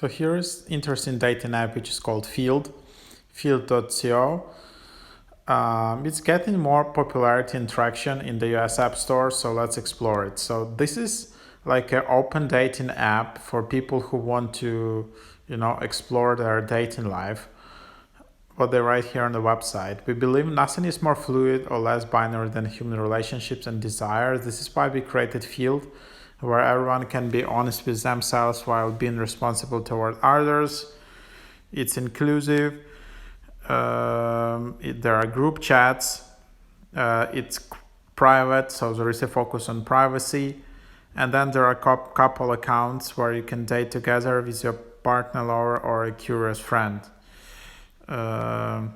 So here is interesting dating app which is called Field.co. It's getting more popularity and traction in the US App Store, so let's explore it. So this is like an open dating app for people who want to, explore their dating life. What they write here on the website: we believe nothing is more fluid or less binary than human relationships and desires. This is why we created Field, where everyone can be honest with themselves while being responsible toward others. It's inclusive. There are group chats. It's private, so there is a focus on privacy. And then there are couple accounts where you can date together with your partner or a curious friend. It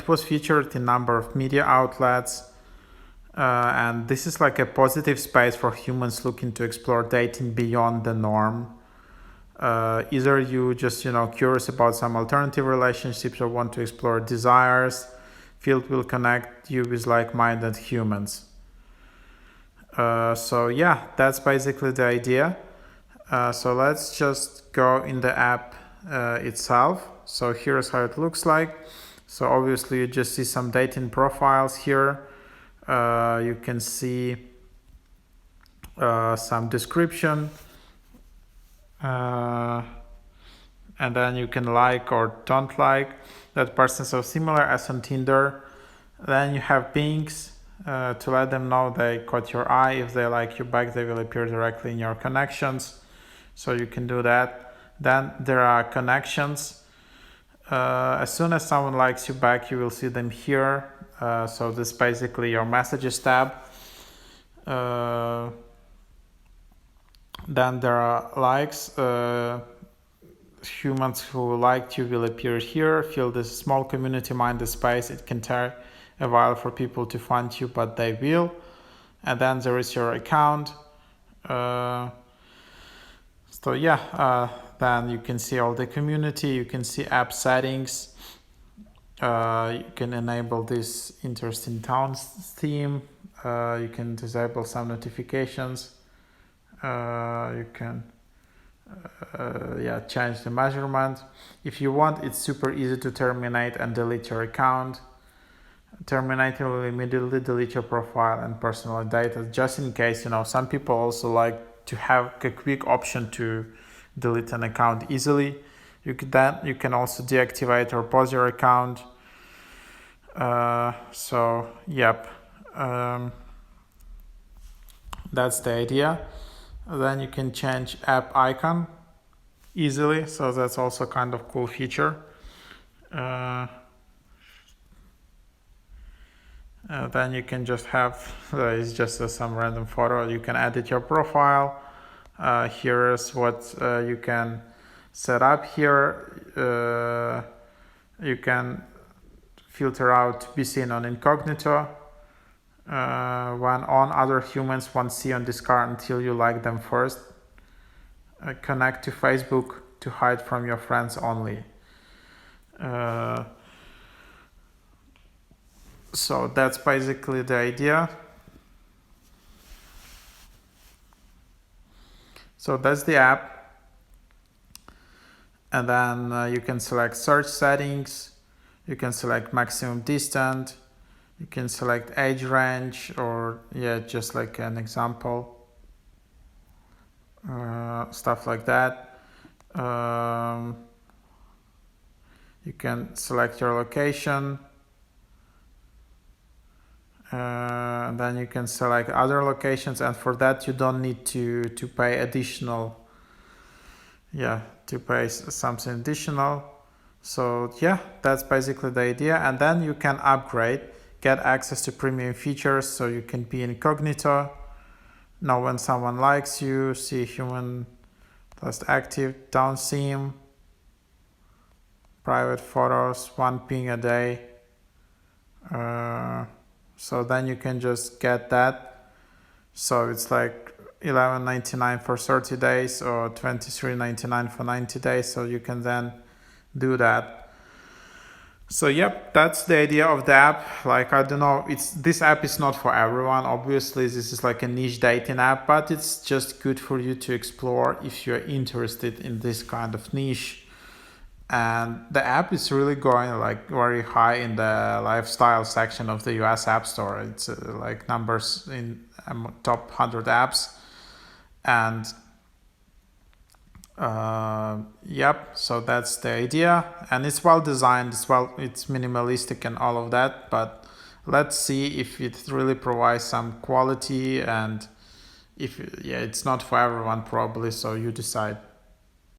was featured in a number of media outlets. And this is like a positive space for humans looking to explore dating beyond the norm. Either you just curious about some alternative relationships or want to explore desires, Field will connect you with like-minded humans. That's basically the idea. So let's just go in the app itself. So here's how it looks like. So obviously you just see some dating profiles here. You can see some description. And then you can like or don't like that person, so similar as on Tinder. Then you have pings to let them know they caught your eye. If they like you back, they will appear directly in your connections, so you can do that. Then there are connections. As soon as someone likes you back, you will see them here. So this is basically your messages tab. Then there are likes. Humans who liked you will appear here. Field is a small community-minded space. It can take a while for people to find you, but they will. And then there is your account. Then you can see all the community. You can see app settings. You can enable this interesting towns theme. You can disable some notifications. You can change the measurement. If you want, it's super easy to terminate and delete your account. Terminating will immediately delete your profile and personal data, just in case. Some people also like to have a quick option to delete an account easily. You can also deactivate or pause your account. That's the idea. Then you can change app icon easily, so that's also kind of cool feature. Then you can just have it's just some random photo. You can edit your profile. Here is what you can set up here. You can filter out be seen on incognito. When on, other humans won't see on this card until you like them first. Connect to Facebook to hide from your friends only. So that's basically the idea. So that's the app. And then you can select search settings. You can select maximum distance. You can select age range, or just like an example. Stuff like that. You can select your location. Then you can select other locations, and for that you don't need to pay additional. To pay something additional. So that's basically the idea. And then you can upgrade, get access to premium features, so you can be incognito, know when someone likes you, see human plus active, don't see him, private photos, 1 ping a day. So then you can just get that. So it's like $11.99 for 30 days or $23.99 for 90 days. So you can then do that. So yep, that's the idea of the app. Like I don't know, it's this app is not for everyone. Obviously, this is like a niche dating app, but it's just good for you to explore if you're interested in this kind of niche. And the app is really going like very high in the lifestyle section of the US App Store. It's like numbers in top 100 apps. And yep, so that's the idea, and it's well designed. It's minimalistic and all of that. But let's see if it really provides some quality, and if yeah, it's not for everyone probably. So you decide.